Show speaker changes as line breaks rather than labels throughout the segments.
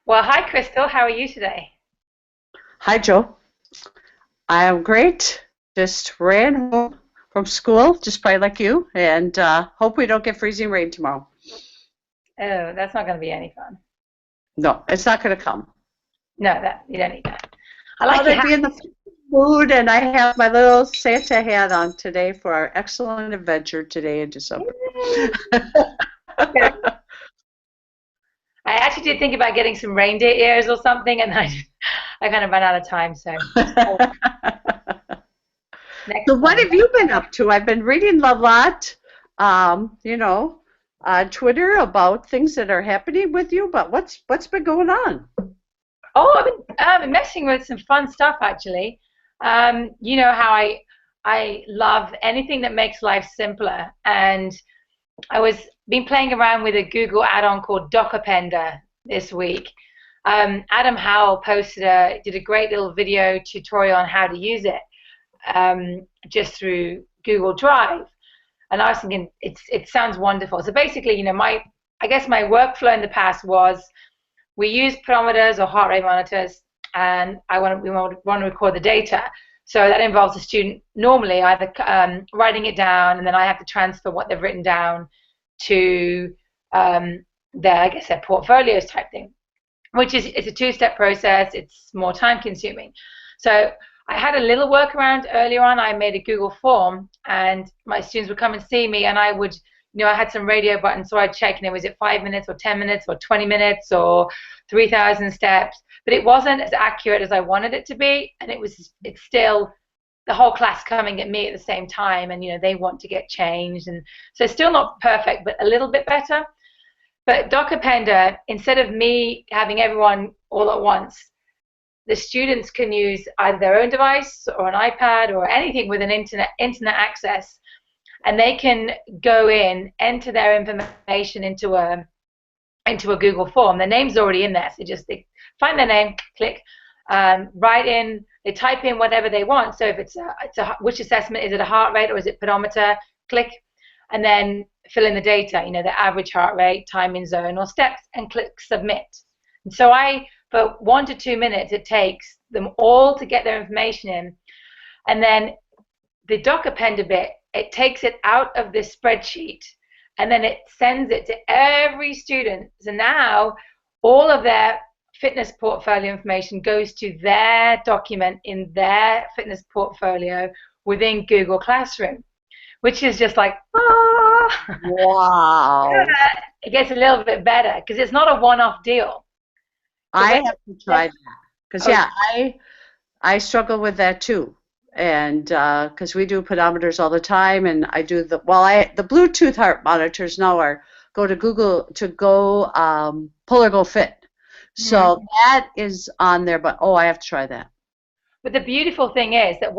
Well, hi, Crystal. How are you today?
Hi, Joe. I am great. Just ran home from school, just probably like you, and hope we don't get freezing rain tomorrow.
Oh, that's not going to be any fun.
No, it's not going to come.
No, that you don't need that. I like
Thought
your
I'd
hat.
be in the mood, and I have my little Santa hat on today for our excellent adventure today in December.
Yeah. I actually did think about getting some reindeer ears or something, and I kind of ran out of time. So next
So, what
time.
have you been up to? I've been reading a lot, on Twitter about things that are happening with you, but what's been going on?
Oh, I've been messing with some fun stuff actually. You know how I love anything that makes life simpler, and I was been playing around with a Google add-on called Docapender this week. Adam Howell did a great little video tutorial on how to use it just through Google Drive, and I was thinking it sounds wonderful. So basically, my I guess my workflow in the past was we use pedometers or heart rate monitors, and we want to record the data. So that involves the student normally either writing it down, and then I have to transfer what they've written down to I guess their portfolios type thing, which is it's a two-step process. It's more time consuming. So I had a little workaround earlier on. I made a Google form, and my students would come and see me, and I had some radio buttons, so I'd check, was it 5 minutes or 10 minutes or 20 minutes or 3,000 steps? But it wasn't as accurate as I wanted it to be, and it's still the whole class coming at me at the same time, and they want to get changed, and so still not perfect, but a little bit better. But Docapender, instead of me having everyone all at once, the students can use either their own device or an iPad or anything with an internet access, and they can go in, enter their information into a Google form. The name's already in there, so they find their name, click, write in, they type in whatever they want. So if which assessment is it, a heart rate or is it pedometer? Click, and then fill in the data, the average heart rate, time in zone, or steps, and click submit. And so for 1 to 2 minutes, it takes them all to get their information in, and then the Docapender bit, it takes it out of this spreadsheet, and then it sends it to every student. So now all of their fitness portfolio information goes to their document in their fitness portfolio within Google Classroom, which is just like,
Wow.
it gets a little bit better because it's not a one-off deal. So
I have to try that because
oh,
yeah, I struggle with that too, and because we do pedometers all the time, and I do the Bluetooth heart monitors now are go to Google to go Polar Go Fit,
mhm.
so that is on there. But I have to try that.
But the beautiful thing is that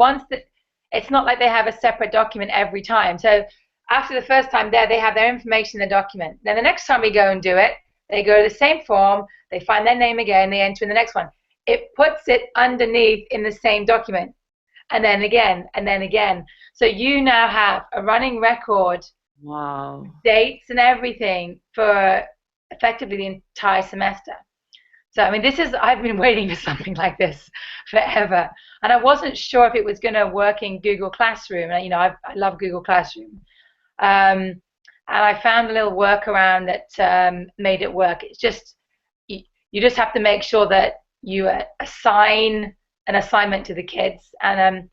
it's not like they have a separate document every time. So after the first time they have their information in the document. Then the next time we go and do it, they go to the same form, they find their name again, they enter in the next one. It puts it underneath in the same document, and then again, and then again. So you now have a running record,
Wow.
dates and everything for effectively the entire semester. So, I've been waiting for something like this forever. And I wasn't sure if it was going to work in Google Classroom. And, I love Google Classroom. And I found a little workaround that made it work. It's just, you just have to make sure that you assign an assignment to the kids. And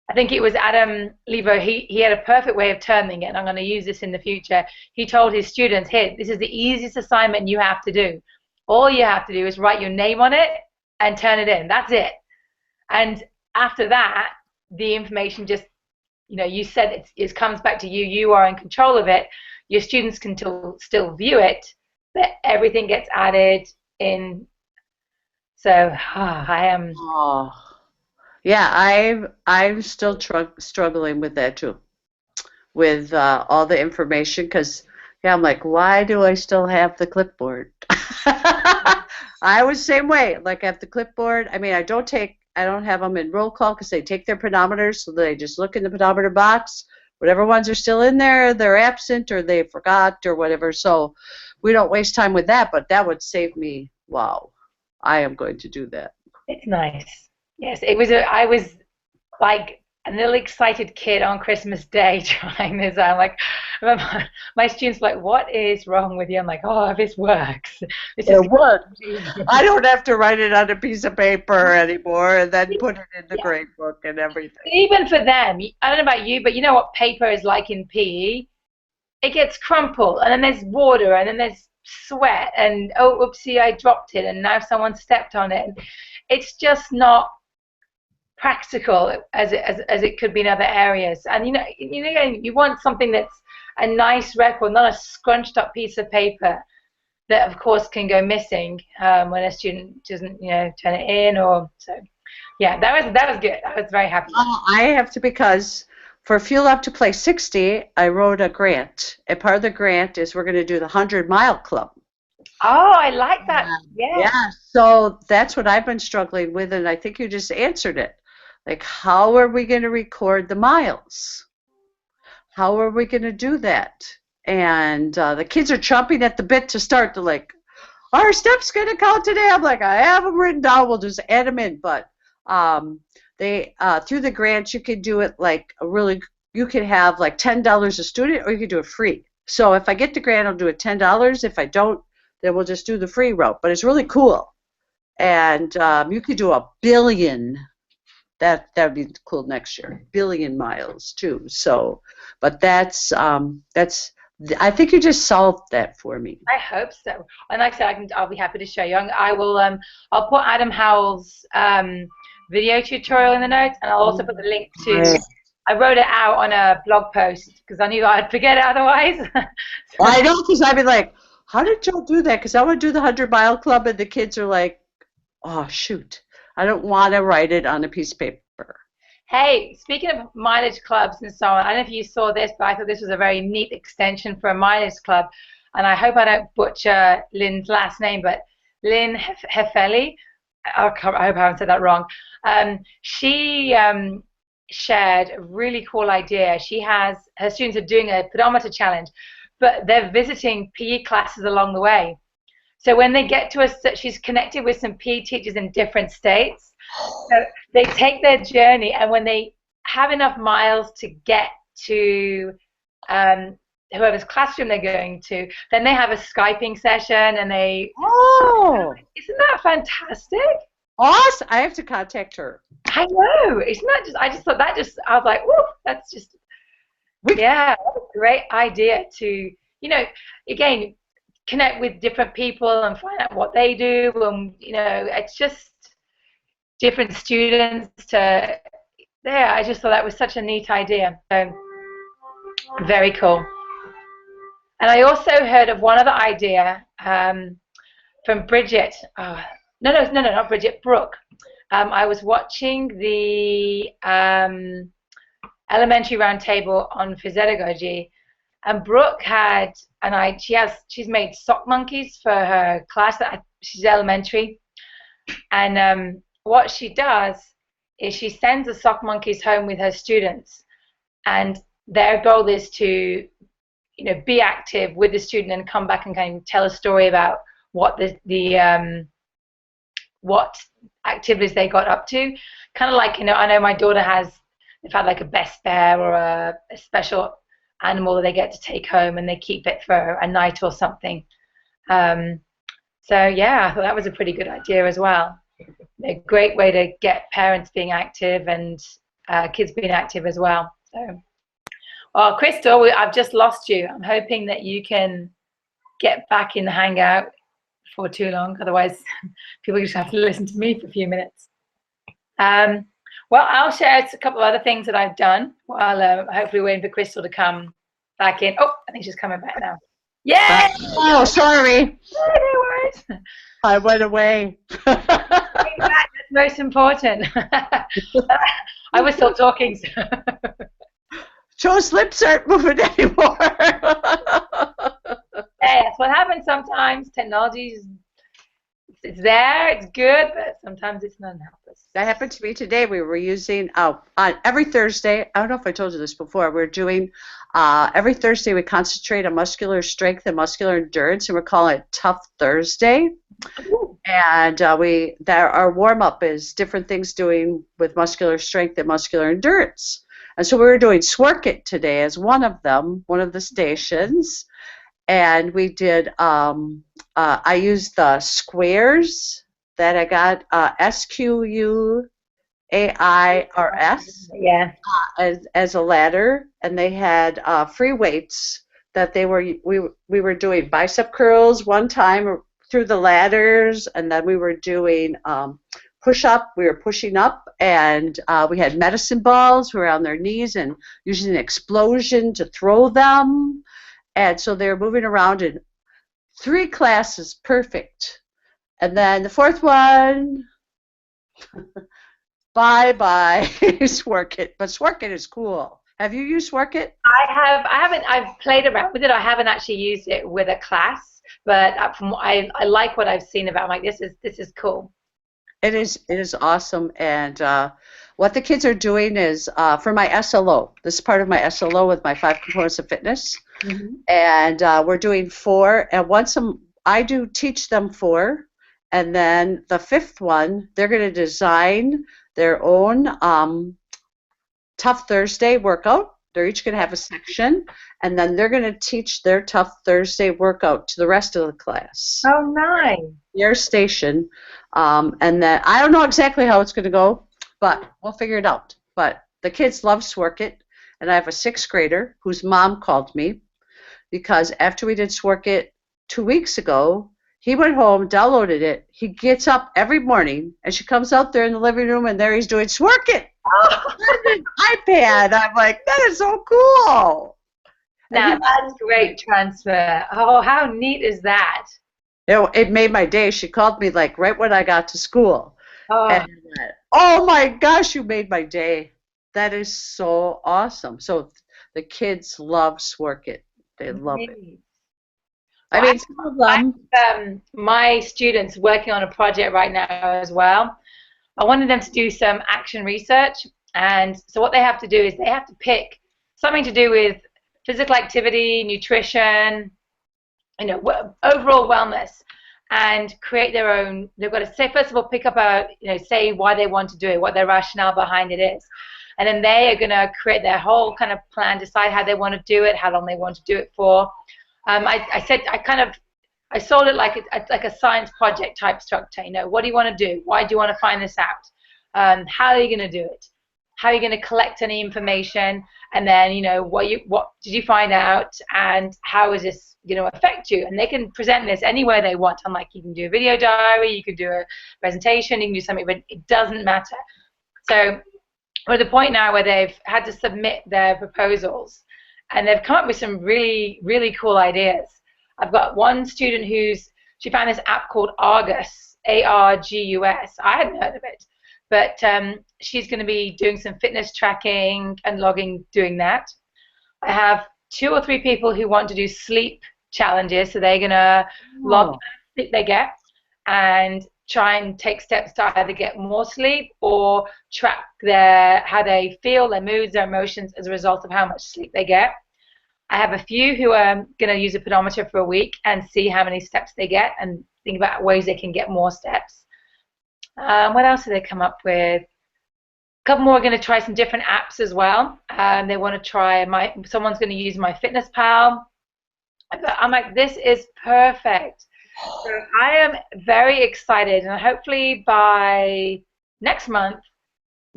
I think it was Adam Levo. He had a perfect way of turning it, and I'm going to use this in the future. He told his students, "Here, this is the easiest assignment you have to do. All you have to do is write your name on it and turn it in. That's it." And after that, the information just, you said it comes back to you. You are in control of it. Your students can still view it, but everything gets added in. So I am.
Oh, yeah, I'm still struggling with that too, with all the information because yeah, I'm like, why do I still have the clipboard? I was the same way. Like I have the clipboard. I mean, I don't have them in roll call because they take their pedometers, so they just look in the pedometer box. Whatever ones are still in there, they're absent or they forgot or whatever. So we don't waste time with that, but that would save me Wow. I am going to do that.
It's nice. Yes, it was. I was like a little excited kid on Christmas Day trying this out. Like, I remember my students were like, "What is wrong with you?" I'm like, "Oh, this works. This is
It would. I don't have to write it on a piece of paper anymore and then put it in the
yeah."
grade book and everything.
Even for them, I don't know about you, but you know what paper is like in PE? It gets crumpled, and then there's water, and then there's sweat, and oh, oopsie, I dropped it, and now someone stepped on it. It's just not practical as it could be in other areas. And you want something that's a nice record, not a scrunched up piece of paper that, of course, can go missing when a student doesn't, turn it in or so. Yeah, that was good. I was very happy.
I have to, because for Fuel Up to Play 60, I wrote a grant. And part of the grant is we're going to do the 100-mile club.
Oh, I like that. Yeah.
Yeah, so that's what I've been struggling with, and I think you just answered it. Like, how are we going to record the miles? How are we going to do that? And the kids are chomping at the bit to start. They're like, our steps going to count today? I'm like, I have them written down. We'll just add them in. But they through the grant, you can do it like you can have like $10 a student, or you can do it free. So if I get the grant, I'll do it $10. If I don't, then we'll just do the free route. But it's really cool. And you could do 1 billion. That would be cool next year. 1 billion miles too. So, but that's I think you just solved that for me.
I hope so. And like I said, I'll be happy to show you. I will. I'll put Adam Howell's video tutorial in the notes, and I'll also put the link to. I wrote it out on a blog post because I knew I'd forget it otherwise.
Well, I know, because I'd be like, how did y'all do that? Because I want to do the 100-mile club, and the kids are like, oh, shoot. I don't want to write it on a piece of paper.
Hey, speaking of mileage clubs and so on, I don't know if you saw this, but I thought this was a very neat extension for a mileage club. And I hope I don't butcher Lynn's last name, but Lynn Hefeli, I hope I haven't said that wrong. She shared a really cool idea. Her students are doing a pedometer challenge, but they're visiting PE classes along the way. So when they get to she's connected with some PE teachers in different states. So they take their journey, and when they have enough miles to get to whoever's classroom they're going to, then they have a Skyping session, and isn't that fantastic?
Awesome. I have to contact her.
I know. Isn't that just? I was like, whoa, that's just, yeah, great idea to, again, connect with different people and find out what they do, and it's just different students I just thought that was such a neat idea. So very cool. And I also heard of one other idea from Bridget. No, not Bridget, Brooke. I was watching the elementary roundtable on physiology, and Brooke had she's made sock monkeys for her class. She's elementary, and what she does is she sends the sock monkeys home with her students, and their goal is to be active with the student and come back and kind of tell a story about what what activities they got up to. Kind of like, I know my daughter they've had like a best bear or a special animal that they get to take home, and they keep it for a night or something. So yeah, I thought that was a pretty good idea as well. A great way to get parents being active and kids being active as well. So, well, Crystal, I've just lost you. I'm hoping that you can get back in the Hangout for too long. Otherwise, people just have to listen to me for a few minutes. Well, I'll share a couple of other things that I've done while hopefully waiting for Crystal to come back in. Oh, I think she's coming back now. Yay!
Oh, sorry.
No worries.
I went away.
That's most important. I was still talking. So.
Joe's lips aren't moving anymore.
Hey, that's what happens sometimes. Technology it's there, it's good, but sometimes it's not helpless.
That happened to me today. We were using on every Thursday. I don't know if I told you this before. We're doing every Thursday we concentrate on muscular strength and muscular endurance, and we're calling it Tough Thursday. And our warm up is different things doing with muscular strength and muscular endurance. And so we were doing Swork It today as one of them, one of the stations. And we did, I used the squares that I got, SQUAIRS,
Yeah.
as a ladder. And they had free weights that we were doing bicep curls one time through the ladders, and then we were doing push up. We were pushing up, and we had medicine balls who were on their knees and using an explosion to throw them. And so they were moving around in 3 classes, perfect. And then the 4th one, bye Swork It. But Swork It is cool. Have you used Swork It?
I haven't. I've played around with it. I haven't actually used it with a class, but I like what I've seen about it. I'm like, this is cool.
It is awesome. And what the kids are doing is for my SLO. This is part of my SLO with my 5 components of fitness.
Mm-hmm.
And we're doing 4. And I do teach them 4. And then the 5th one, they're going to design their own Tough Thursday workout. They're each going to have a section, and then they're going to teach their Tough Thursday workout to the rest of the class.
Oh, nice.
Their station. And then I don't know exactly how it's going to go, but we'll figure it out. But the kids love Swork It, and I have a 6th grader whose mom called me because after we did Swork It 2 weeks ago, he went home, downloaded it. He gets up every morning, and she comes out there in the living room, and there he's doing Swork It. An iPad. I'm like, that is so cool.
Now that's great transfer. Oh, how neat is that?
It made my day. She called me like right when I got to school.
Oh,
And, oh my gosh, you made my day. That is so awesome. So the kids love Swork It. They love it. I mean, some of them.
My students working on a project right now as well. I wanted them to do some action research, and so what they have to do is they have to pick something to do with physical activity, nutrition, overall wellness, and create their own. They've got to say, first of all, pick up say why they want to do it, what their rationale behind it is, and then they are going to create their whole kind of plan, decide how they want to do it, how long they want to do it for. I sold it like a science project type structure. What do you want to do? Why do you want to find this out? How are you going to do it? How are you going to collect any information? And then, what did you find out? And how is this going to affect you? And they can present this anywhere they want. I'm like, you can do a video diary, you can do a presentation, you can do something, but it doesn't matter. So we're at the point now where they've had to submit their proposals, and they've come up with some really, really cool ideas. I've got one student she found this app called Argus, ARGUS. I hadn't heard of it, but she's going to be doing some fitness tracking and logging, doing that. I have 2 or 3 people who want to do sleep challenges, so they're going to log the sleep they get and try and take steps to either get more sleep or track how they feel, their moods, their emotions as a result of how much sleep they get. I have a few who are going to use a pedometer for a week and see how many steps they get and think about ways they can get more steps. What else did they come up with? A couple more are going to try some different apps as well. They want to try someone's going to use MyFitnessPal. I'm like, this is perfect. So I am very excited, and hopefully by next month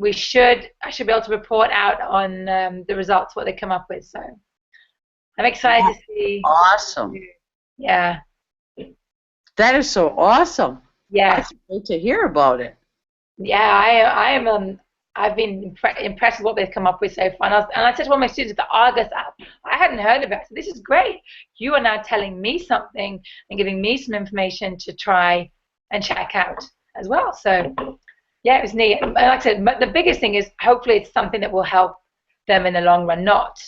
I should be able to report out on the results, what they come up with. So I'm excited to see.
Awesome.
Yeah.
That is so awesome.
Yeah.
It's great to hear about it.
Yeah, I've been impressed with what they've come up with so far. And I said to one of my students, the Argus app, I hadn't heard of it. So this is great. You are now telling me something and giving me some information to try and check out as well. So yeah, it was neat. And like I said, the biggest thing is hopefully it's something that will help them in the long run, not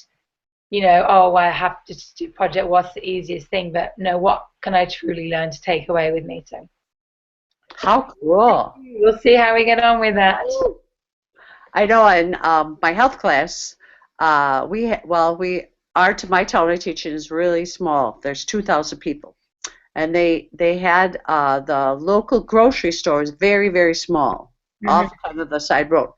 I have to do project, what's the easiest thing, but no, what can I truly learn to take away with me? So
how cool.
We'll see how we get on with that.
I know in my health class, my town I teach in is really small. There's 2,000 people. and they had the local grocery store was very, very small,
Mhm.
off kind of the side road.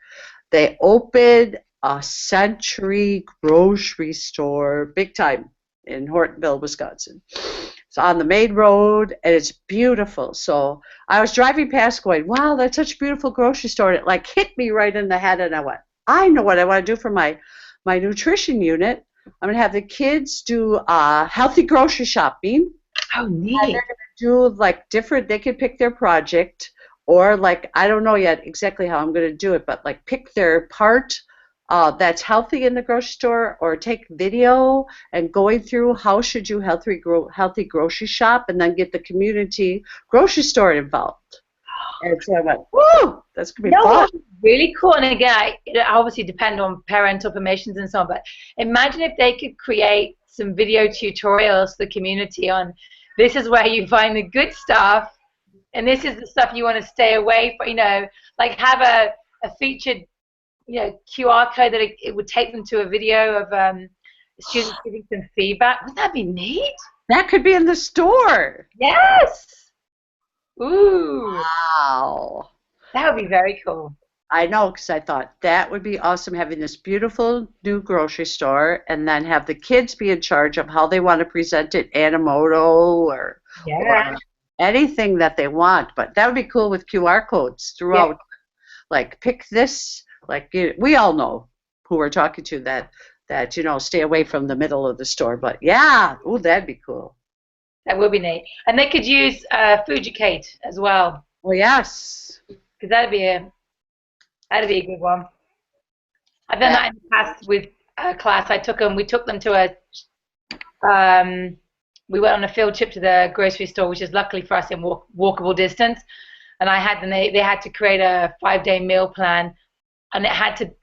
They opened a Century grocery store, big time, in Hortonville, Wisconsin. It's on the main road, and it's beautiful. So I was driving past going, wow, that's such a beautiful grocery store. And it like hit me right in the head, and I went, I know what I want to do for my nutrition unit. I'm going to have the kids do healthy grocery shopping.
Oh,
And they're
neat.
going to do like different, they can pick their project, or like, I don't know yet exactly how I'm going to do it, but like pick their part that's healthy in the grocery store, or take video and going through how should you healthy grocery shop, and then get the community grocery store involved. And so I went, whoa, that's going to be
No,
fun.
what really cool. And again, it obviously depend on parental permissions and so on. But imagine if they could create some video tutorials for the community on this is where you find the good stuff, and this is the stuff you want to stay away from. Like have a featured, QR code that it would take them to a video of students giving some feedback. Wouldn't that be neat?
That could be in the store.
Yes. Ooh,
Wow.
that would be very cool.
I know, because I thought that would be awesome, having this beautiful new grocery store, and then have the kids be in charge of how they want to present it, Animoto
Yeah.
or anything that they want. But that would be cool with QR codes
Yeah.
throughout. Like pick this. Like we all know who we're talking to, that stay away from the middle of the store. But yeah, ooh, that'd be cool.
That would be neat. And they could use Fujicate as well,
Well, yes.
because that'd be a good one. I've done
That,
that in the past with a class. We took them to we went on a field trip to the grocery store, which is luckily for us in walkable distance. And I had them, they had to create a 5-day meal plan, and it had to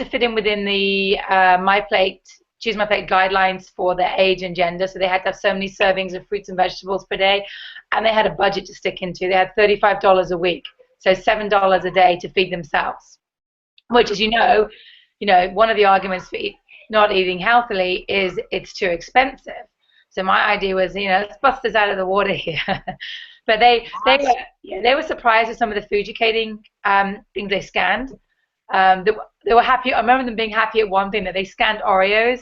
fit in within the Choose My Plate guidelines for their age and gender. So they had to have so many servings of fruits and vegetables per day, and they had a budget to stick into. They had $35 a week, so $7 a day to feed themselves. Which, as one of the arguments for not eating healthily is it's too expensive. So my idea was, let's bust this out of the water here. But they were surprised with some of the Fujicating things they scanned. They were happy. I remember them being happy at one thing, that they scanned Oreos,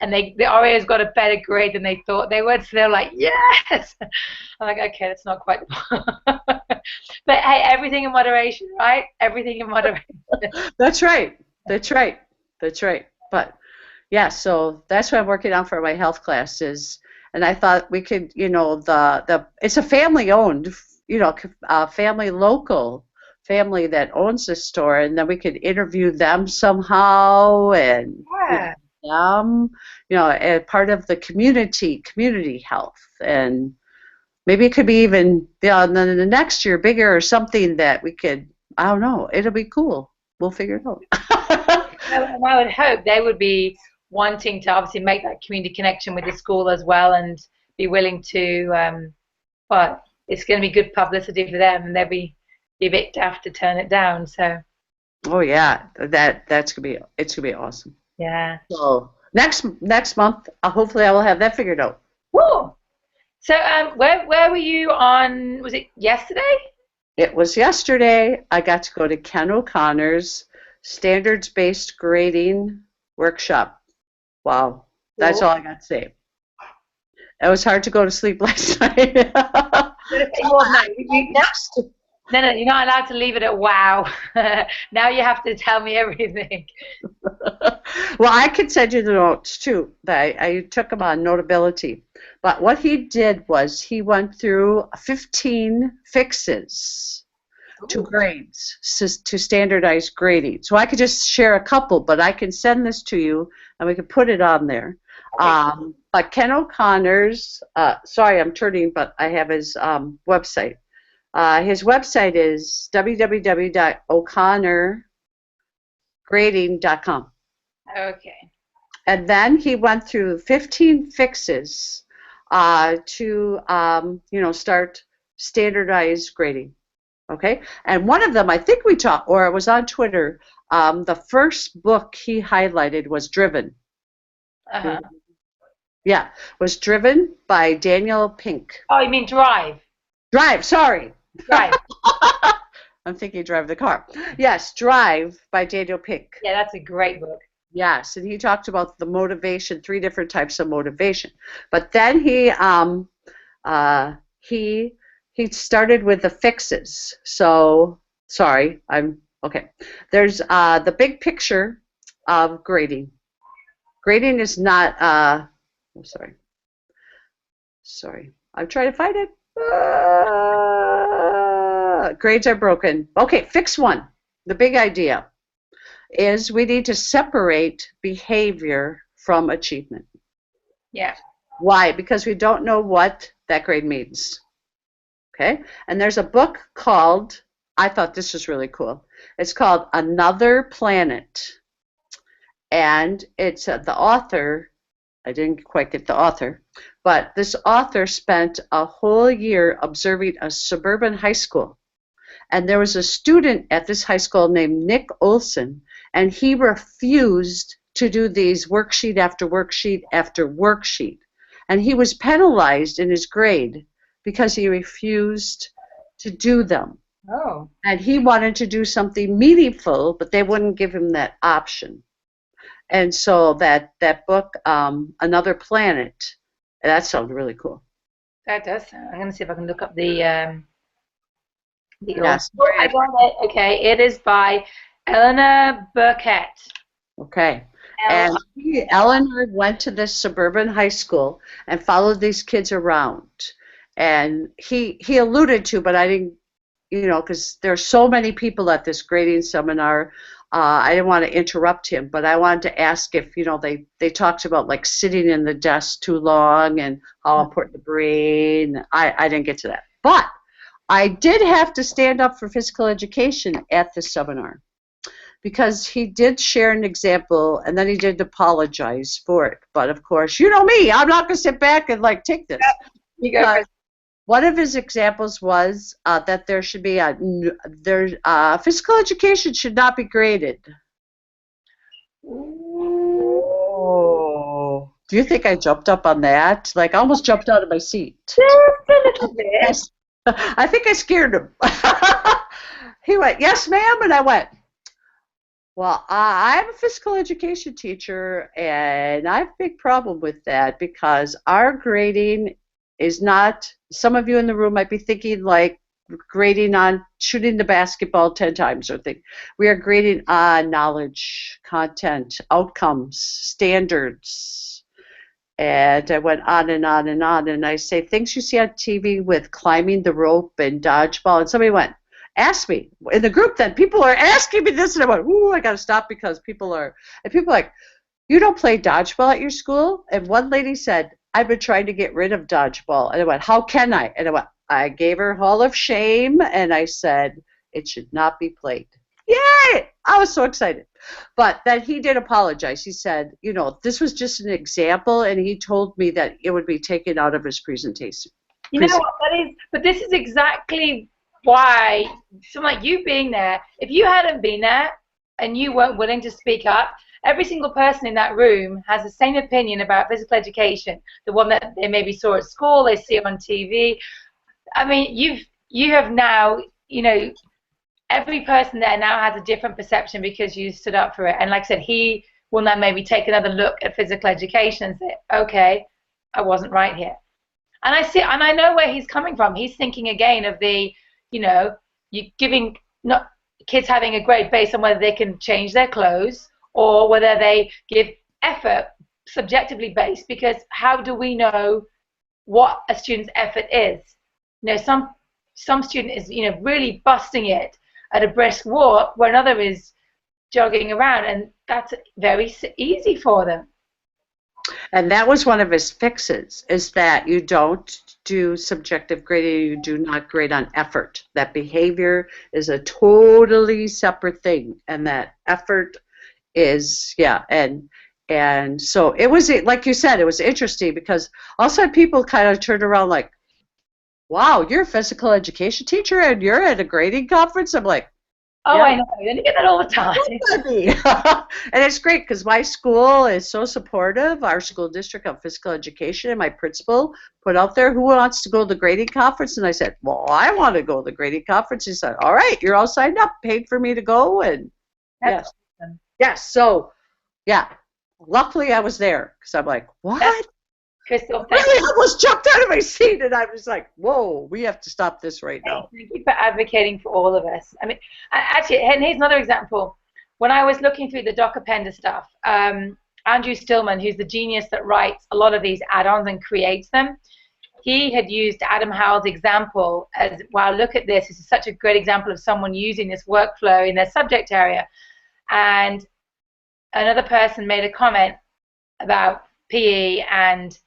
and the Oreos got a better grade than they thought they would. So they're like, yes. I'm like, okay, that's not quite. But hey, everything in moderation, right? Everything in moderation.
that's right. That's right. That's right. But yeah, so that's what I'm working on for my health classes. And I thought we could, it's a family owned, family local family that owns the store, and then we could interview them somehow, and
Yeah.
them, as part of the community health, and maybe it could be even in the next year bigger, or something that we could. I don't know. It'll be cool. We'll figure it out.
And I would hope they would be wanting to obviously make that community connection with the school as well, and be willing to, but it's going to be good publicity for them, and they'll be a bit daft to turn it down. So
Oh yeah, it's gonna be awesome.
yeah.
So next month, hopefully I will have that figured out.
Woo! So where were you on? Was it yesterday?
It was yesterday. I got to go to Ken O'Connor's standards-based grading workshop. Wow, that's all I got to say. It was hard to go to sleep last night.
No, you're not allowed to leave it at wow. Now you have to tell me everything.
Well, I could send you the notes too. I took them on Notability. But what he did was he went through 15 fixes to grades, to standardized grading. So I could just share a couple, but I can send this to you and we can put it on there.
Okay.
But Ken O'Connor's, sorry, I'm turning, but I have his website. His website is www.o'connorgrading.com.
Okay.
And then he went through 15 fixes to, start standardized grading. Okay? And one of them, I think we talked, or it was on Twitter, the first book he highlighted was Driven.
Uh-huh.
Yeah, was driven by Daniel Pink.
Oh, you mean Drive?
Drive, sorry.
Drive.
I'm thinking Drive the Car. Yes, Drive by Daniel Pink.
Yeah, that's a great book.
Yes, and he talked about the motivation, three different types of motivation. But then uh, he he started with the fixes. So sorry, I'm okay. There's the big picture of grading. Grading is not. I'm sorry. Sorry, I'm trying to find it. Grades are broken. Okay, fix one. The big idea is we need to separate behavior from achievement.
Yeah.
Why? Because we don't know what that grade means. Okay? And there's a book called, I thought this was really cool. It's called Another Planet. And it's the author, I didn't quite get the author, but this author spent a whole year observing a suburban high school. And there was a student at this high school named Nick Olson, and he refused to do these worksheet after worksheet after worksheet. And he was penalized in his grade because he refused to do them.
Oh.
And he wanted to do something meaningful, but they wouldn't give him that option. And so that book, Another Planet, that sounded really cool.
That does sound. I'm going to see if I can look up the
Yes.
author. I got it. Okay, it is by Eleanor Burkett.
Okay. And Eleanor went to this suburban high school and followed these kids around. And he alluded to, but I didn't, because there's so many people at this grading seminar, I didn't want to interrupt him, but I wanted to ask if, they talked about like sitting in the desk too long and how important the brain. I didn't get to that. But I did have to stand up for physical education at the seminar because he did share an example and then he did apologize for it. But of course, you know me, I'm not going to sit back and like take this.
You go.
One of his examples was that there should be physical education should not be graded. Oh. Do you think I jumped up on that? Like, I almost jumped out of my seat.
Just a little bit.
I think I scared him. He went, "Yes, ma'am," and I went, "Well, I'm a physical education teacher, and I have a big problem with that because our grading is not, some of you in the room might be thinking like grading on shooting the basketball 10 times or thing. We are grading on knowledge, content, outcomes, standards." And I went on and on and on, and I say things you see on TV with climbing the rope and dodgeball, and somebody went, asked me in the group then, people are asking me this, and I went, ooh, I got to stop because people are like, "You don't play dodgeball at your school?" And one lady said, "I've been trying to get rid of dodgeball." And I went, "How can I?" And I gave her Hall of Shame, and I said, "It should not be played." Yay! I was so excited. But then he did apologize. He said, this was just an example, and he told me that it would be taken out of his presentation.
You know what that is? But this is exactly why, someone like you being there, if you hadn't been there and you weren't willing to speak up, every single person in that room has the same opinion about physical education, the one that they maybe saw at school, they see it on TV. I mean, you have now, every person there now has a different perception because you stood up for it. And like I said, he will now maybe take another look at physical education and say, okay, I wasn't right here. And I know where he's coming from. He's thinking again of the, you giving not kids having a grade based on whether they can change their clothes or whether they give effort subjectively based, because how do we know what a student's effort is? Some student is really busting it at a brisk walk where another is jogging around, and that's very easy for them.
And that was one of his fixes, is that you don't do subjective grading, you do not grade on effort. That behavior is a totally separate thing, and that effort is, and so it was, like you said, it was interesting because all of a sudden people kind of turned around like, wow, you're a physical education teacher and you're at a grading conference? I'm like,
Oh,
Yeah.
I know. And you get that all the time.
And it's great because my school is so supportive. Our school district of physical education and my principal put out there, who wants to go to the grading conference? And I said, well, I want to go to the grading conference. He said, all right, you're all signed up, paid for me to go. And
That's
yes,
awesome.
yes. So yeah, luckily I was there because I'm like, what?
Crystal, thank
Really almost jumped out of my seat, and I was like, whoa, we have to stop this right now.
you for advocating for all of us. I mean, actually, and here's another example. When I was looking through the DocAppender stuff, Andrew Stillman, who's the genius that writes a lot of these add-ons and creates them, he had used Adam Howell's example as, wow, look at this. This is such a great example of someone using this workflow in their subject area. And another person made a comment about PE and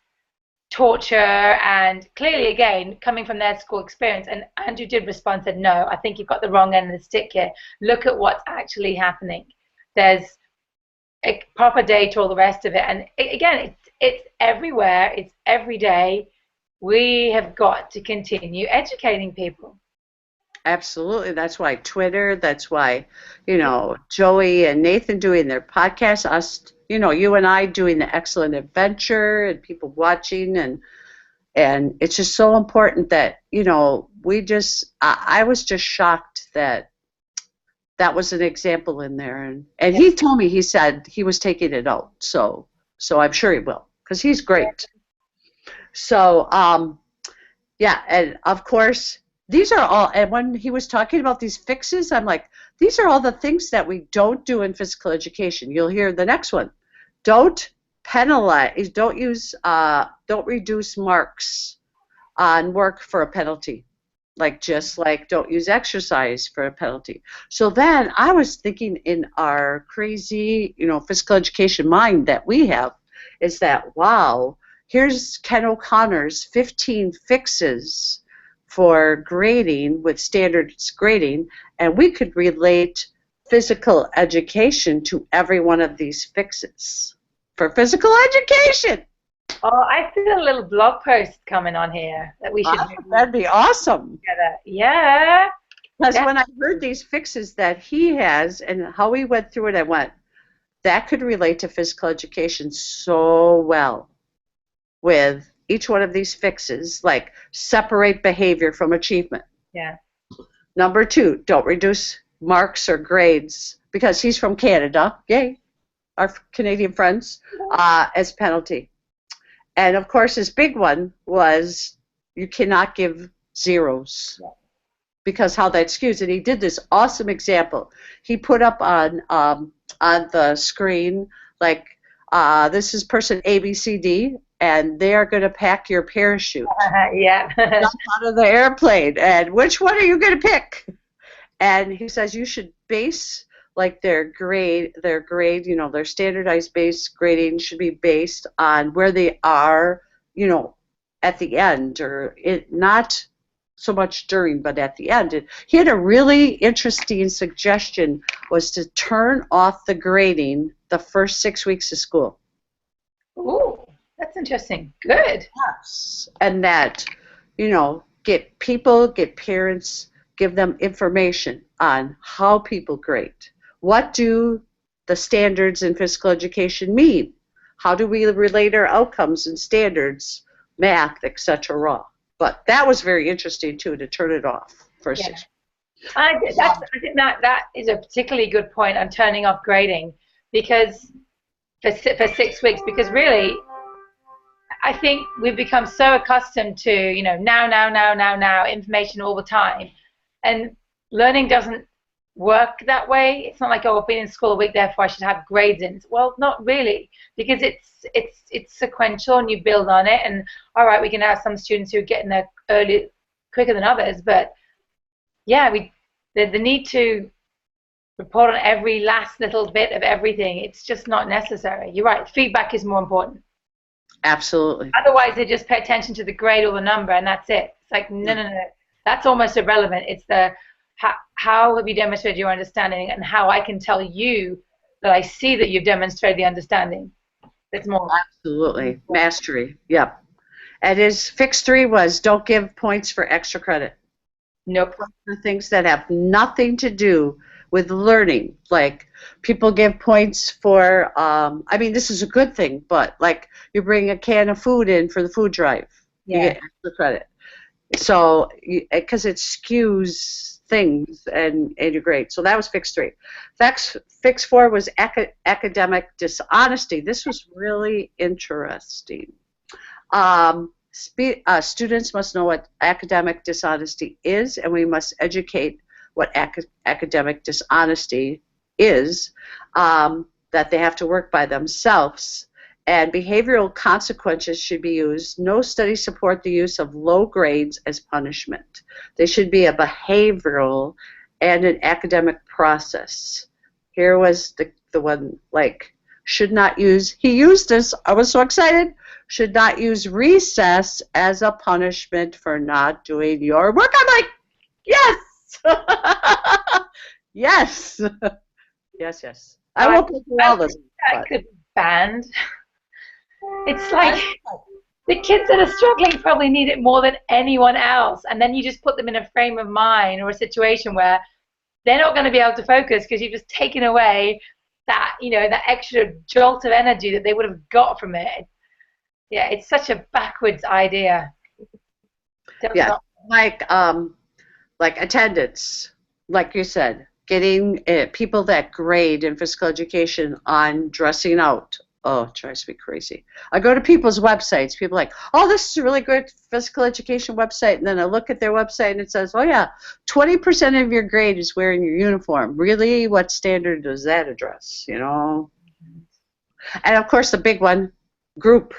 torture, and clearly, again, coming from their school experience. And Andrew did respond, said, no, I think you've got the wrong end of the stick here. Look at what's actually happening. There's a proper data, all the rest of it. And again, it's everywhere. It's every day. We have got to continue educating people.
Absolutely. That's why Twitter, that's why, Joey and Nathan doing their podcast, us, you and I doing the Excellent Adventure and people watching, and it's just so important that, I was just shocked that was an example in there. And he told me, he said he was taking it out. So I'm sure he will, because he's great. So, yeah, and of course, these are all, and when he was talking about these fixes, I'm like, these are all the things that we don't do in physical education. You'll hear the next one. Don't penalize, don't reduce marks on work for a penalty. Just like don't use exercise for a penalty. So then I was thinking, in our crazy, physical education mind that we have, is that, wow, here's Ken O'Connor's 15 fixes for grading with standards grading, and we could relate physical education to every one of these fixes for physical education.
Oh, I feel a little blog post coming on here that we should do.
That'd be awesome.
Together. Yeah.
Because when I heard these fixes that he has and how he went through it, I went, that could relate to physical education so well with each one of these fixes, like separate behavior from achievement.
Yeah.
Number 2, don't reduce marks or grades, because he's from Canada, yay, our Canadian friends, as penalty. And of course, his big one was you cannot give zeros, because how that skews. And he did this awesome example. He put up on the screen, like, this is person ABCD, and they are going to pack your parachute.
Yeah.
Jump out of the airplane. And which one are you going to pick? And he says you should base, like, their grade, their standardized base grading should be based on where they are, at the end, or not so much during, but at the end. And he had a really interesting suggestion, was to turn off the grading the first 6 weeks of school.
Ooh, that's interesting. Good.
Yes. And that, get parents, give them information on how people grade. What do the standards in physical education mean? How do we relate our outcomes and standards, math, etc.? But that was very interesting, too, to turn it off for 6 weeks.
I think that is a particularly good point on turning off grading, because for 6 weeks, because really, I think we've become so accustomed to, now, information all the time. And learning doesn't work that way. It's not like, oh, I've been in school a week, therefore I should have grades in. Well, not really, because it's sequential and you build on it. And all right, we can have some students who are getting there quicker than others, but yeah, the need to report on every last little bit of everything, it's just not necessary. You're right, feedback is more important.
Absolutely.
Otherwise, they just pay attention to the grade or the number, and that's it. It's like, no. That's almost irrelevant. It's the how have you demonstrated your understanding, and how I can tell you that I see that you've demonstrated the understanding. It's more.
Absolutely. Mastery. Yep. And his fix 3 was don't give points for extra credit.
Nope.
For things that have nothing to do with learning. Like people give points for, I mean, this is a good thing, but like you bring a can of food in for the food drive, you
Yeah.
get extra credit. So, because it skews things and your grade. So that was fix 3. Fix 4 was academic dishonesty. This was really interesting. Students must know what academic dishonesty is, and we must educate what academic dishonesty is, that they have to work by themselves. And behavioral consequences should be used. No studies support the use of low grades as punishment. They should be a behavioral and an academic process. Here was the one, like, should not use, he used this, I was so excited, should not use recess as a punishment for not doing your work. I'm like, yes! Yes! Yes, yes. I won't go through all this.
That could be banned. It's like the kids that are struggling probably need it more than anyone else, and then you just put them in a frame of mind or a situation where they're not going to be able to focus because you've just taken away that, you know, that extra jolt of energy that they would have got from it. Yeah, it's such a backwards idea.
Yeah, like attendance, like you said, getting people that grade in physical education on dressing out. Oh, it drives me crazy. I go to people's websites. People are like, oh, this is a really good physical education website. And then I look at their website and it says, oh, yeah, 20% of your grade is wearing your uniform. Really? What standard does that address? You know? And, of course, the big one, group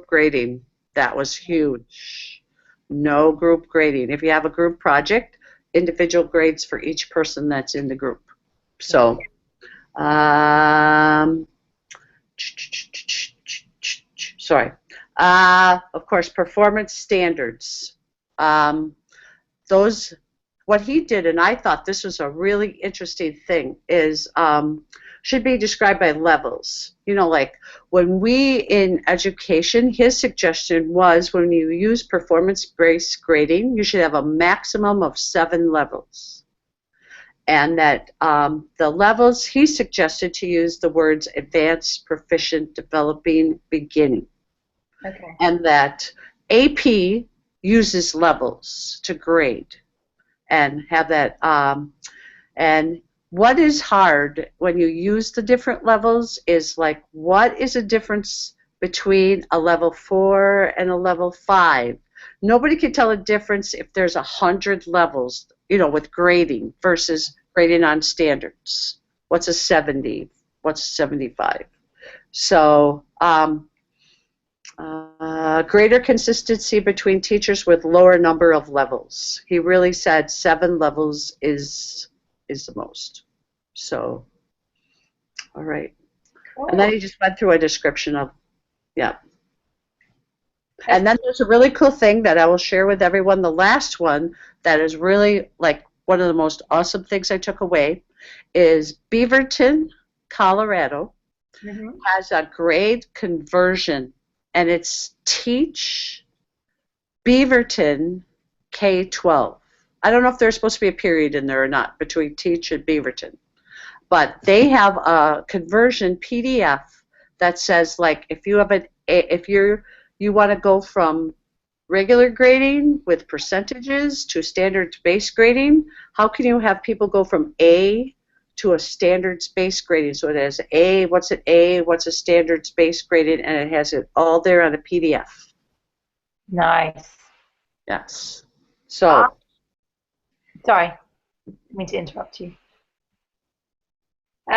grading. That was huge. No group grading. If you have a group project, individual grades for each person that's in the group. So, sorry. Of course, performance standards. Those, what he did, and I thought this was a really interesting thing, is should be described by levels. You know, like when we in education, his suggestion was when you use performance-based grading, you should have a maximum of 7 levels. And that the levels, he suggested to use the words advanced, proficient, developing, beginning.
Okay.
And that AP uses levels to grade and have that. And what is hard when you use the different levels is like, what is the difference between a level 4 and a level 5? Nobody can tell a difference if there's 100 levels, you know, with grading versus grading on standards. What's a 70? What's a 75? So greater consistency between teachers with lower number of levels. He really said 7 levels is the most. So, all right. Cool. And then he just went through a description of, yeah. And then there's a really cool thing that I will share with everyone. The last one that is really like one of the most awesome things I took away is Beaverton, Colorado, has a grade conversion, and it's Teach Beaverton K-12. I don't know if there's supposed to be a period in there or not between Teach and Beaverton, but they have a conversion PDF that says, like, if you have you want to go from regular grading with percentages to standards-based grading, how can you have people go from A to a standards-based grading? So it has A, what's an A, what's a standards-based grading, and it has it all there on a PDF.
Nice.
Yes. So.
Sorry, I didn't mean to interrupt you.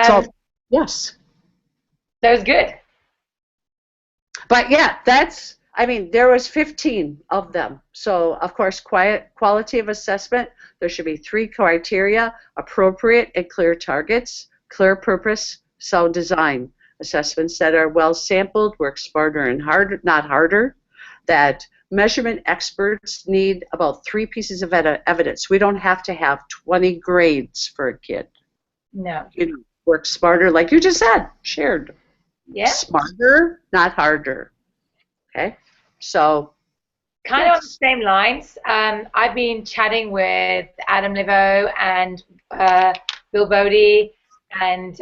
So, yes.
That was good.
But yeah, that's, I mean, there was 15 of them. So, of course, quality of assessment, there should be 3 criteria: appropriate and clear targets, clear purpose, sound design. Assessments that are well sampled work smarter and harder, not harder. That measurement experts need about 3 pieces of evidence. We don't have to have 20 grades for a kid.
No.
You know, work smarter, like you just said, shared.
Yeah.
Smarter, not harder. Okay? So.
Kind of on the same lines, I've been chatting with Adam Livo and Bill Bodie and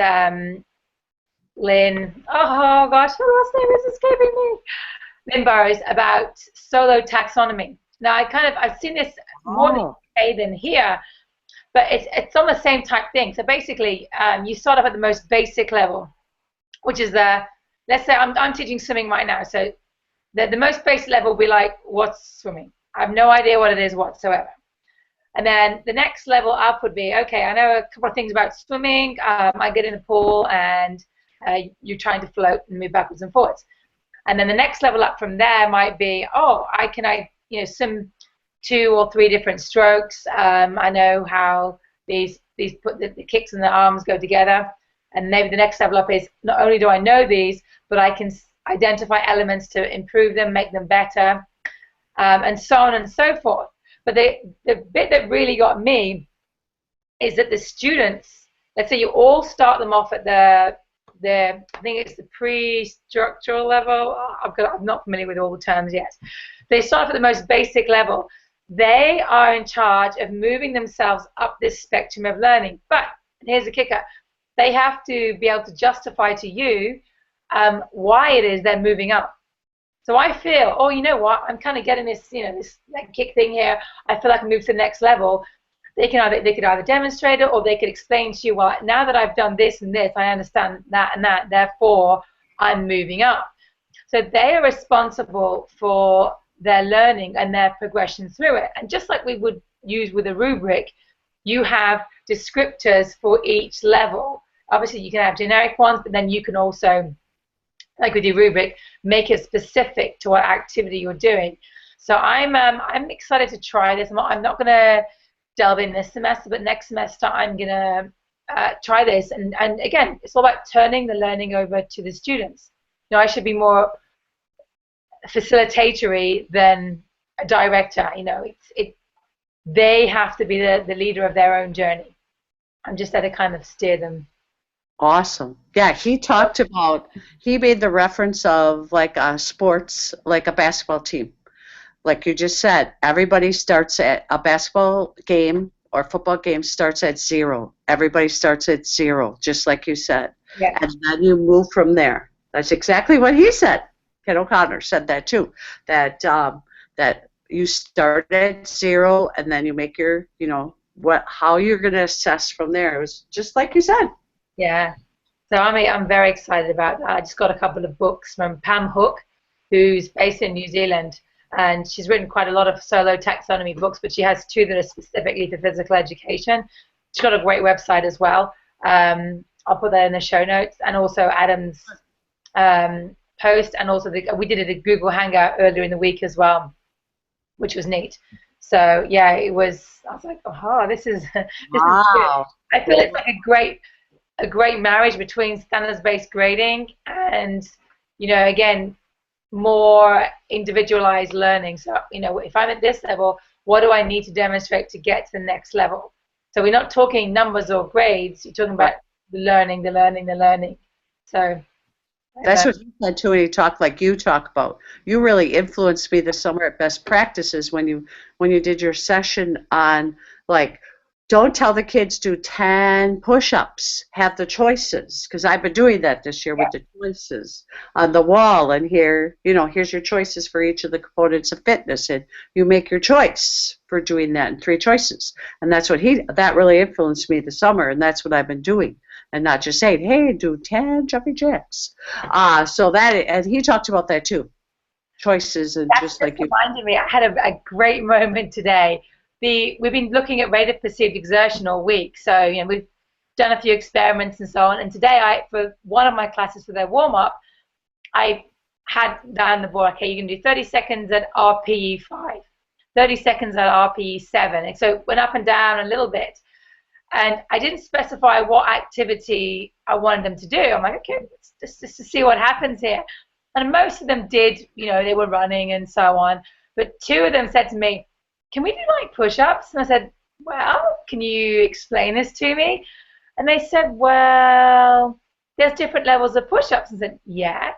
Lynn. Oh gosh, her last name is escaping me. Lynn Burrows, about solo taxonomy. Now I've seen this more in the UK than here, but it's on the same type thing. So basically, you start off at the most basic level, which is let's say I'm teaching swimming right now. So the most basic level will be like, what's swimming? I have no idea what it is whatsoever. And then the next level up would be, okay, I know a couple of things about swimming. I get in a pool and you're trying to float and move backwards and forwards. And then the next level up from there might be, I swim 2 or 3 different strokes. I know how these put the kicks and the arms go together. And maybe the next level up is, not only do I know these, but I can identify elements to improve them, make them better, and so on and so forth. But the bit that really got me is that the students, let's say you all start them off at the I think it's the pre-structural level. I'm not familiar with all the terms yet. They start off at the most basic level. They are in charge of moving themselves up this spectrum of learning. But here's the kicker. They have to be able to justify to you why it is they're moving up. So I feel, you know what, I'm kind of getting this, this leg kick thing here. I feel like I moved to the next level. They could either demonstrate it, or they could explain to you, well, now that I've done this and this, I understand that and that, therefore I'm moving up. So they are responsible for their learning and their progression through it. And just like we would use with a rubric, you have descriptors for each level. Obviously, you can have generic ones, but then you can also, like with your rubric, make it specific to what activity you're doing. So I'm excited to try this. I'm not going to delve in this semester, but next semester I'm going to try this. And again, it's all about turning the learning over to the students. I should be more facilitatory than a director. They have to be the leader of their own journey. I'm just there to kind of steer them.
Awesome. Yeah, he made the reference of like a sports, like a basketball team. Like you just said, everybody starts at a basketball game or football game starts at 0. Everybody starts at 0, just like you said.
Yeah.
And then you move from there. That's exactly what he said. Ken O'Connor said that too, that you start at 0 and then you make your, how you're going to assess from there. It was just like you said.
Yeah. So I'm very excited about that. I just got a couple of books from Pam Hook, who's based in New Zealand, and she's written quite a lot of solo taxonomy books, but she has 2 that are specifically for physical education. She's got a great website as well. I'll put that in the show notes, and also Adam's post, and also we did it at Google Hangout earlier in the week as well, which was neat. So yeah, I was like, this is good. I feel it's like a great marriage between standards-based grading and, again, more individualized learning. So, if I'm at this level, what do I need to demonstrate to get to the next level? So we're not talking numbers or grades. You're talking about the learning. So
that's what you said too when you talk like you talk about. You really influenced me this summer at Best Practices when you did your session on like, don't tell the kids do 10 push-ups. Have the choices, because I've been doing that this year with the choices on the wall. And here, here's your choices for each of the components of fitness, and you make your choice for doing that in 3 choices. And that's what that really influenced me this summer, and that's what I've been doing, and not just saying, hey, do 10 jumping jacks. So that, and he talked about that too, choices, and just like you
reminded me. I had a great moment today. We've been looking at rate of perceived exertion all week, so we've done a few experiments and so on. And today, for one of my classes for their warm up, I had down the board, okay, you can do 30 seconds at RPE 5, 30 seconds at RPE 7, and so it went up and down a little bit. And I didn't specify what activity I wanted them to do. I'm like, okay, just to see what happens here. And most of them did, they were running and so on. But 2 of them said to me, can we do like push-ups? And I said, well, can you explain this to me? And they said, well, there's different levels of push-ups. And I said, yeah.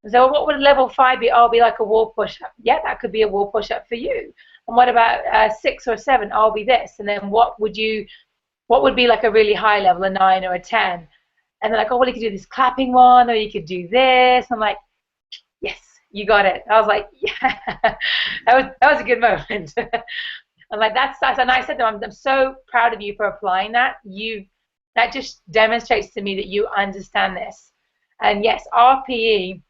And so what would level 5 be? Oh, it'll be like a wall push-up. Yeah, that could be a wall push-up for you. And what about 6 or 7? Oh, it'll be this. And then what would you what would be like a really high level, a 9 or a 10. And they're like, oh, well, you could do this clapping one, or you could do this. I'm like, yes, you got it. I was like, yeah, that was a good moment. I'm like, that's, and I said to them, I'm so proud of you for applying that. That just demonstrates to me that you understand this. And yes, RPE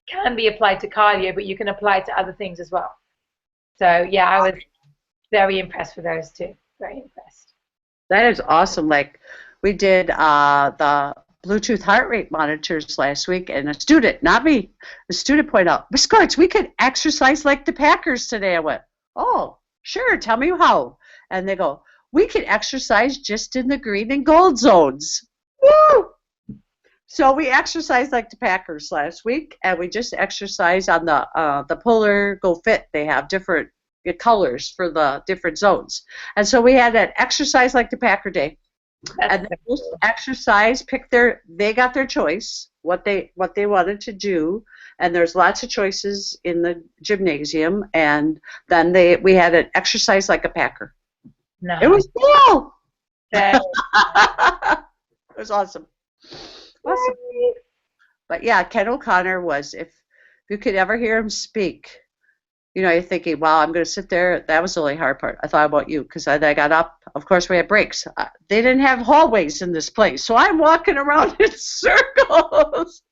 can be applied to cardio, but you can apply it to other things as well. So yeah, I was very impressed with those two. Very impressed.
That is awesome. Like we did the Bluetooth heart rate monitors last week, and a student, not me, a student pointed out, Miss Gortz, we could exercise like the Packers today. I went, oh, sure, tell me how. And they go, we could exercise just in the green and gold zones. Woo! So we exercised like the Packers last week, and we just exercised on the Polar Go Fit. They have different colors for the different zones. And so we had an exercise like the Packer day. And they just exercise, they got their choice, what they wanted to do, and there's lots of choices in the gymnasium, and then we had an exercise like a Packer.
No.
It was cool. It was awesome. Awesome. But yeah, Ken O'Connor was, if you could ever hear him speak, you're thinking, wow, I'm going to sit there. That was the only hard part. I thought about you because I got up. Of course, we had breaks. They didn't have hallways in this place, so I'm walking around in circles.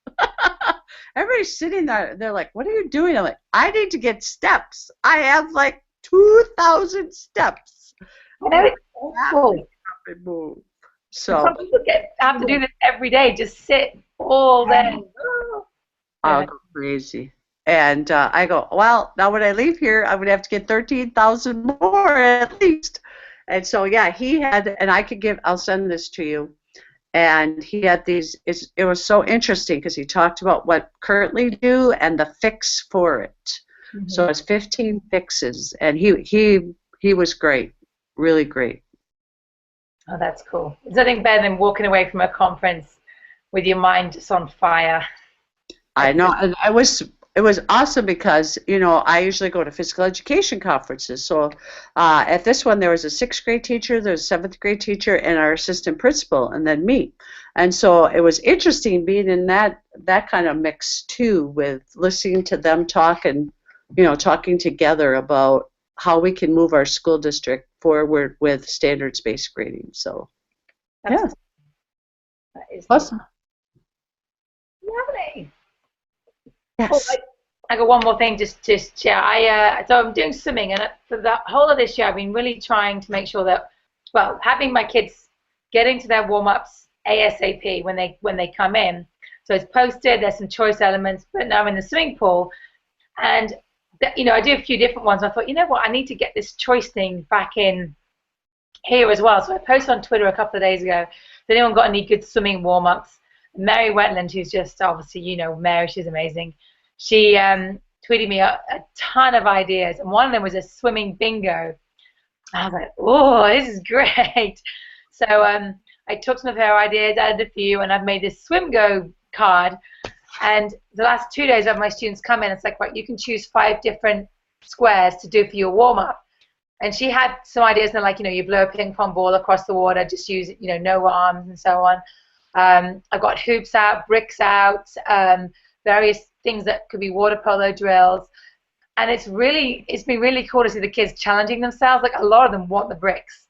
Everybody's sitting there. They're like, what are you doing? I'm like, I need to get steps. I have like 2,000 steps.
That is awful.
And move. So
some people have to do this every day. Just sit all day.
I'll go crazy. And I go, well, now when I leave here, I'm going to have to get 13,000 more at least. And so, yeah, he had, and I'll send this to you. And he had these, it was so interesting because he talked about what currently do and the fix for it. Mm-hmm. So it's 15 fixes. And he was great, really great.
Oh, that's cool. There's nothing better than walking away from a conference with your mind just on fire.
I know. And it was awesome because, I usually go to physical education conferences. So at this one, there was a 6th grade teacher, there was a 7th grade teacher, and our assistant principal, and then me. And so it was interesting being in that kind of mix, too, with listening to them talk and, talking together about how we can move our school district forward with standards-based grading. So, yeah.
That is
awesome.
Lovely.
Yes.
Oh, I got one more thing just share. So I'm doing swimming, and for the whole of this year, I've been really trying to make sure that, having my kids getting to their warm-ups ASAP when they come in. So it's posted. There's some choice elements, but now I'm in the swimming pool, and I do a few different ones. I thought, what, I need to get this choice thing back in here as well. So I posted on Twitter a couple of days ago. Has anyone got any good swimming warm-ups? Mary Wetland, who's just obviously, Mary, she's amazing. She tweeted me a ton of ideas, and one of them was a swimming bingo. I was like, oh, this is great. So I took some of her ideas, added a few, and I've made this swim go card. And the last 2 days of my students come in, it's like, right, you can choose 5 different squares to do for your warm-up. And she had some ideas, and like, you blow a ping pong ball across the water, just use, no arms and so on. I've got hoops out, bricks out, various things that could be water polo drills. And it's been really cool to see the kids challenging themselves. Like, a lot of them want the bricks.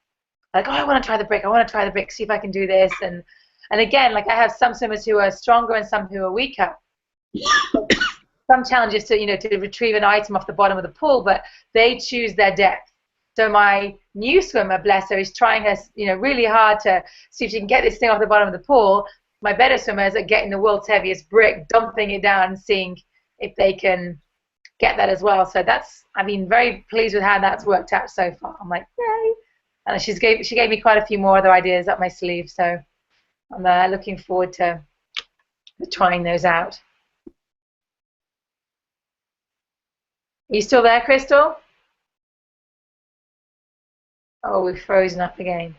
Like, oh, I want to try the brick, see if I can do this. And again, like, I have some swimmers who are stronger and some who are weaker. Some challenges to retrieve an item off the bottom of the pool, but they choose their depth. So my new swimmer, bless her, is trying her, really hard to see if she can get this thing off the bottom of the pool. My better swimmers are getting the world's heaviest brick, dumping it down, and seeing if they can get that as well. So I've been very pleased with how that's worked out so far. I'm like, yay! And she gave me quite a few more other ideas up my sleeve. So I'm looking forward to trying those out. Are you still there, Crystal? Oh, we've frozen up again.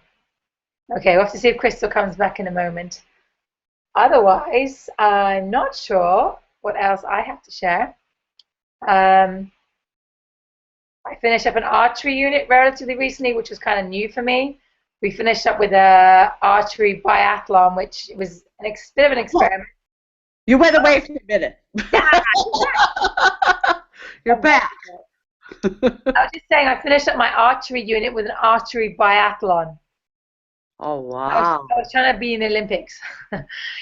Okay, we'll have to see if Crystal comes back in a moment. Otherwise, I'm not sure what else I have to share. I finished up an archery unit relatively recently, which was kind of new for me. we finished up with a archery biathlon, which was bit of an experiment.
You went away for a minute. You're back.
I was just saying, I finished up my archery unit with an archery biathlon.
Oh, wow.
I was trying to be in the Olympics.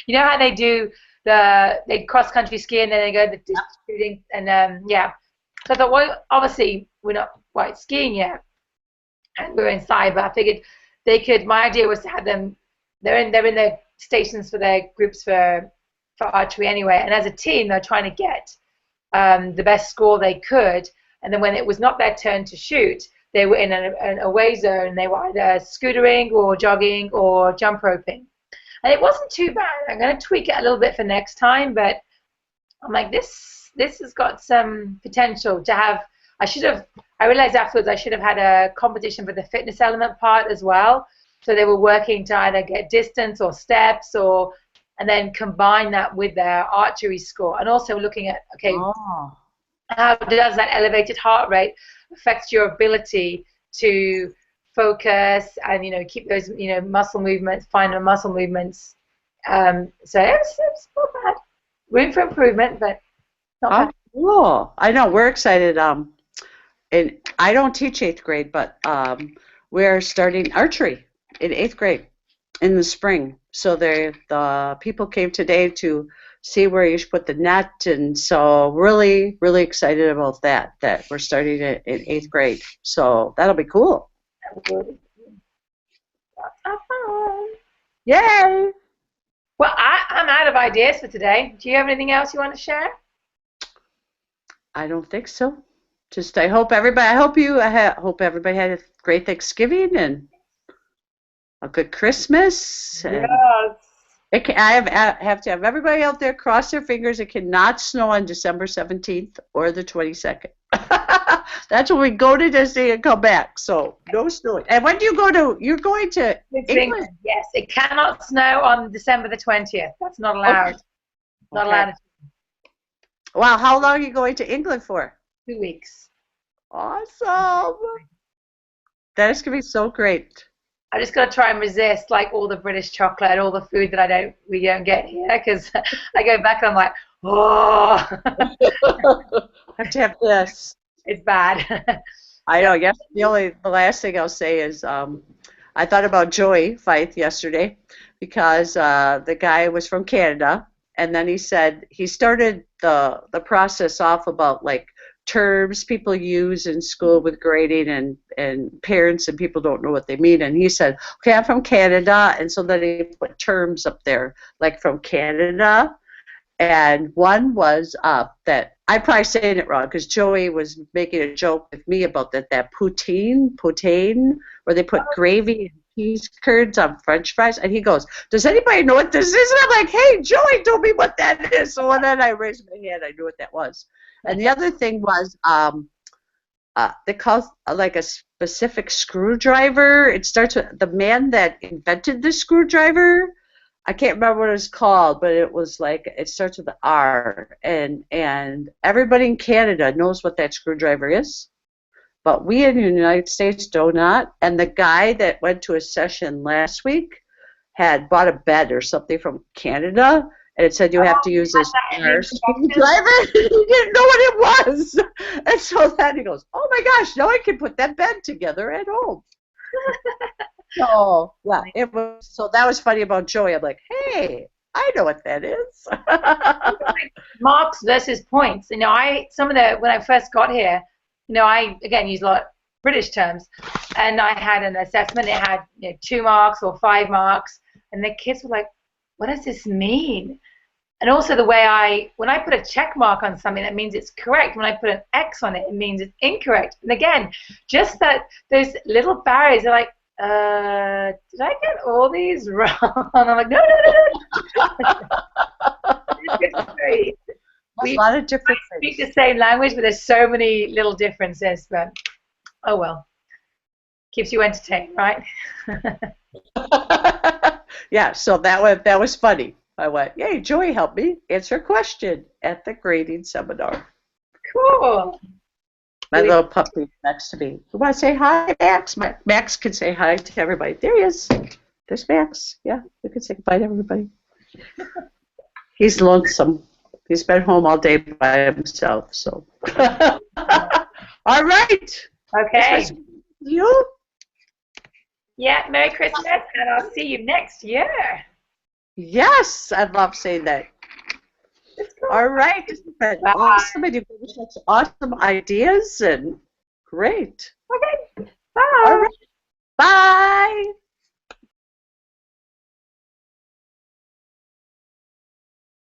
You know how they do they cross country ski and then they go the distance shooting and yeah. So I thought, well, obviously we're not quite skiing yet, and we're inside. But I figured they could. My idea was to have them. They're in their stations for their groups for archery anyway. And as a team, they're trying to get the best score they could. And then when it was not their turn to shoot, they were in an away zone. They were either scootering or jogging or jump roping. And it wasn't too bad. I'm going to tweak it a little bit for next time, but I'm like, this has got some potential to have. I realized afterwards I should have had a competition for the fitness element part as well. So they were working to either get distance or steps and then combine that with their archery score. And also looking at, okay, how does that elevated heart rate affect your ability to focus and, keep those, muscle movements, finer muscle movements. So it's not bad. Room for improvement, but not bad.
Cool. I know, we're excited. And I don't teach 8th grade, but we're starting archery in 8th grade in the spring. So the people came today to see where you should put the net, and so really, really excited about that we're starting it in 8th grade. So that'll be cool. Yay!
Well, I'm out of ideas for today. Do you have anything else you want to share?
I don't think so. Just I hope everybody had a great Thanksgiving and a good Christmas. And
yes.
I have to have everybody out there cross their fingers. It cannot snow on December 17th or the 22nd. That's when we go to Disney and come back. So no snowing. And when do you go to? You're going to England?
Yes, it cannot snow on December the 20th. That's not allowed.
Okay.
Not allowed.
Wow, how long are you going to England for?
2 weeks.
Awesome. That is going to be so great.
I just got to try and resist like all the British chocolate and all the food that we don't get here, because I go back and I'm like, oh.
I have to have this.
It's bad.
I know. Yes. The last thing I'll say is I thought about Joey Fife yesterday because the guy was from Canada, and then he said he started the process off about like terms people use in school with grading and parents and people don't know what they mean, and he said, okay, I'm from Canada, and so then he put terms up there like from Canada, and one was that I'm probably saying it wrong because Joey was making a joke with me about that poutine, where they put gravy and cheese curds on French fries, and he goes, does anybody know what this is? And I'm like, hey, Joey told me what that is. So then I raised my hand, I knew what that was. And the other thing was they call like a specific screwdriver. It starts with the man that invented the screwdriver. I can't remember what it was called, but it was like it starts with the R. And everybody in Canada knows what that screwdriver is, but we in the United States do not. And the guy that went to a session last week had bought a bed or something from Canada. And it said you have to use this screwdriver. He didn't know what it was. And so then he goes, oh my gosh, now I can put that bed together at home. So, yeah, so that was funny about Joey. I'm like, hey, I know what that is.
Marks versus points. When I first got here, I, again, use a lot of British terms. And I had an assessment. It had 2 marks or 5 marks. And the kids were like, what does this mean? And also the way when I put a check mark on something, that means it's correct. When I put an X on it, it means it's incorrect. And again, just those little barriers are like, did I get all these wrong? I'm like, no.
A lot of different
things. We speak the same language, but there's so many little differences. But oh well, keeps you entertained, right?
Yeah, so that was funny. I went, yay, Joey helped me answer a question at the grading seminar.
Cool.
My little puppy next to me. You want to say hi, Max? Max can say hi to everybody. There he is. There's Max. Yeah, you can say goodbye to everybody. He's lonesome. He's been home all day by himself. So, all right.
Okay.
You?
Yeah. Merry Christmas, and I'll see you next year.
Yes, I love saying that. All right. This has been awesome, and you've given such awesome ideas, and great.
Okay. Bye.
All right. Bye.